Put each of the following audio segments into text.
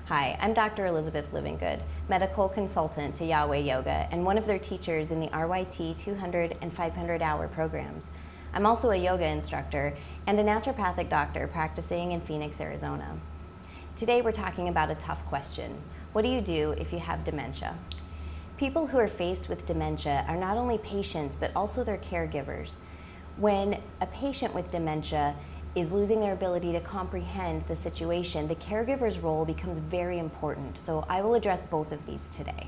Hi, I'm Dr. Elizabeth Livengood, medical consultant to Yahweh Yoga and one of their teachers in the RYT 200 and 500 hour programs. I'm also a yoga instructor and a naturopathic doctor practicing in Phoenix, Arizona. Today we're talking about a tough question. What do you do if you have dementia? People who are faced with dementia are not only patients but also their caregivers. When a patient with dementia is losing their ability to comprehend the situation, the caregiver's role becomes very important. So I will address both of these today.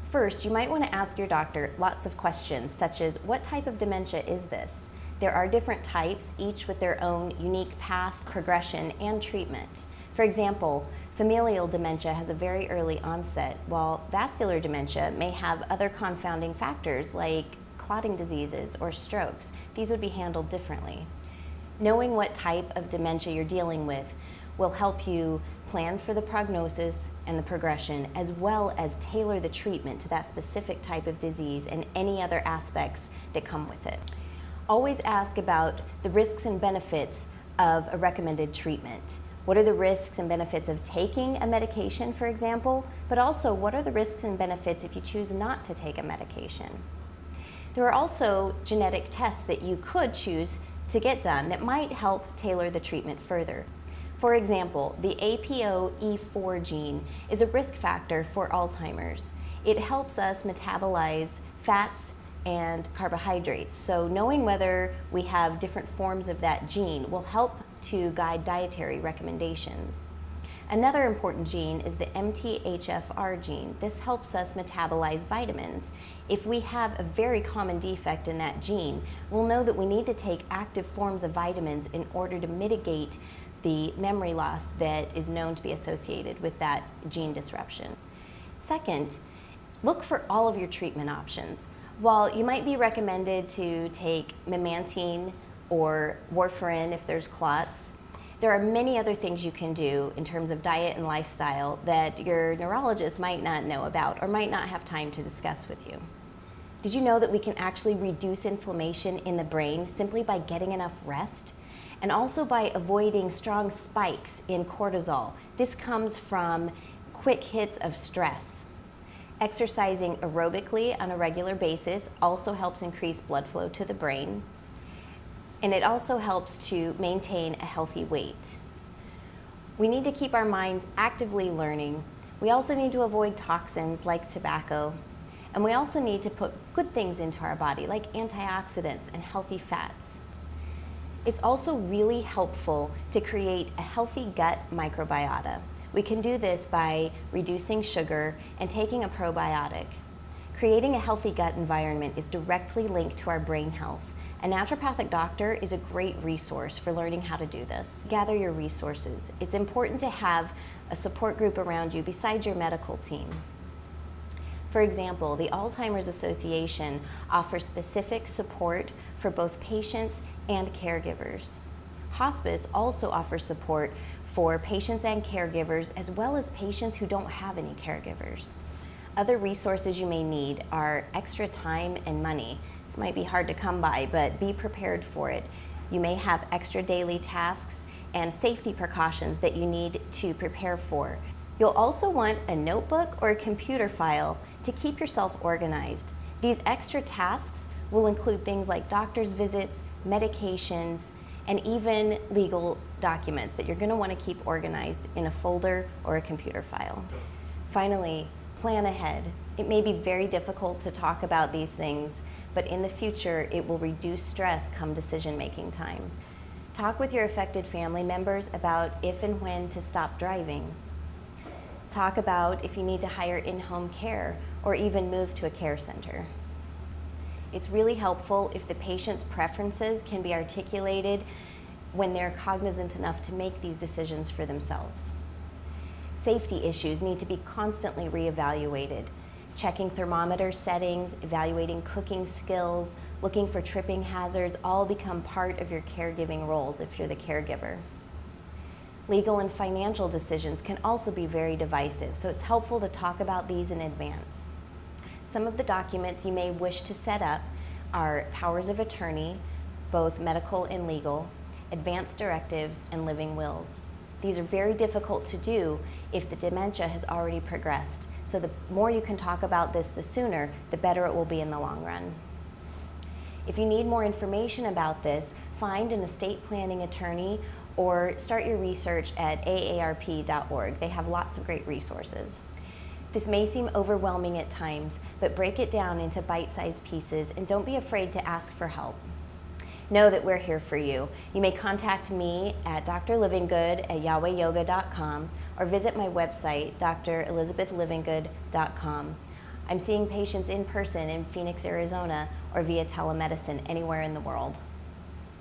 First, you might want to ask your doctor lots of questions, such as, what type of dementia is this? There are different types, each with their own unique path, progression, and treatment. For example, familial dementia has a very early onset, while vascular dementia may have other confounding factors like clotting diseases or strokes. These would be handled differently. Knowing what type of dementia you're dealing with will help you plan for the prognosis and the progression, as well as tailor the treatment to that specific type of disease and any other aspects that come with it. Always ask about the risks and benefits of a recommended treatment. What are the risks and benefits of taking a medication, for example, but also what are the risks and benefits if you choose not to take a medication? There are also genetic tests that you could choose to get done that might help tailor the treatment further. For example, the APOE4 gene is a risk factor for Alzheimer's. It helps us metabolize fats and carbohydrates. So knowing whether we have different forms of that gene will help to guide dietary recommendations. Another important gene is the MTHFR gene. This helps us metabolize vitamins. If we have a very common defect in that gene, we'll know that we need to take active forms of vitamins in order to mitigate the memory loss that is known to be associated with that gene disruption. Second, look for all of your treatment options. While you might be recommended to take memantine or warfarin if there's clots, there are many other things you can do in terms of diet and lifestyle that your neurologist might not know about or might not have time to discuss with you. Did you know that we can actually reduce inflammation in the brain simply by getting enough rest? And also by avoiding strong spikes in cortisol. This comes from quick hits of stress. Exercising aerobically on a regular basis also helps increase blood flow to the brain. And it also helps to maintain a healthy weight. We need to keep our minds actively learning. We also need to avoid toxins like tobacco. And we also need to put good things into our body like antioxidants and healthy fats. It's also really helpful to create a healthy gut microbiota. We can do this by reducing sugar and taking a probiotic. Creating a healthy gut environment is directly linked to our brain health. A naturopathic doctor is a great resource for learning how to do this. Gather your resources. It's important to have a support group around you besides your medical team. For example, the Alzheimer's Association offers specific support for both patients and caregivers. Hospice also offers support for patients and caregivers, as well as patients who don't have any caregivers. Other resources you may need are extra time and money. This might be hard to come by, but be prepared for it. You may have extra daily tasks and safety precautions that you need to prepare for. You'll also want a notebook or a computer file to keep yourself organized. These extra tasks will include things like doctor's visits, medications, and even legal documents that you're going to want to keep organized in a folder or a computer file. Finally, plan ahead. It may be very difficult to talk about these things, but in the future, it will reduce stress come decision-making time. Talk with your affected family members about if and when to stop driving. Talk about if you need to hire in-home care or even move to a care center. It's really helpful if the patient's preferences can be articulated when they're cognizant enough to make these decisions for themselves. Safety issues need to be constantly reevaluated. Checking thermometer settings, evaluating cooking skills, looking for tripping hazards all become part of your caregiving roles if you're the caregiver. Legal and financial decisions can also be very divisive, so it's helpful to talk about these in advance. Some of the documents you may wish to set up are powers of attorney, both medical and legal, advance directives, and living wills. These are very difficult to do if the dementia has already progressed. So the more you can talk about this, the sooner, the better it will be in the long run. If you need more information about this, find an estate planning attorney or start your research at aarp.org. They have lots of great resources. This may seem overwhelming at times, but break it down into bite-sized pieces and don't be afraid to ask for help. Know that we're here for you. You may contact me at drlivengood@yahwehyoga.com or visit my website, drelizabethlivengood.com. I'm seeing patients in person in Phoenix, Arizona, or via telemedicine anywhere in the world.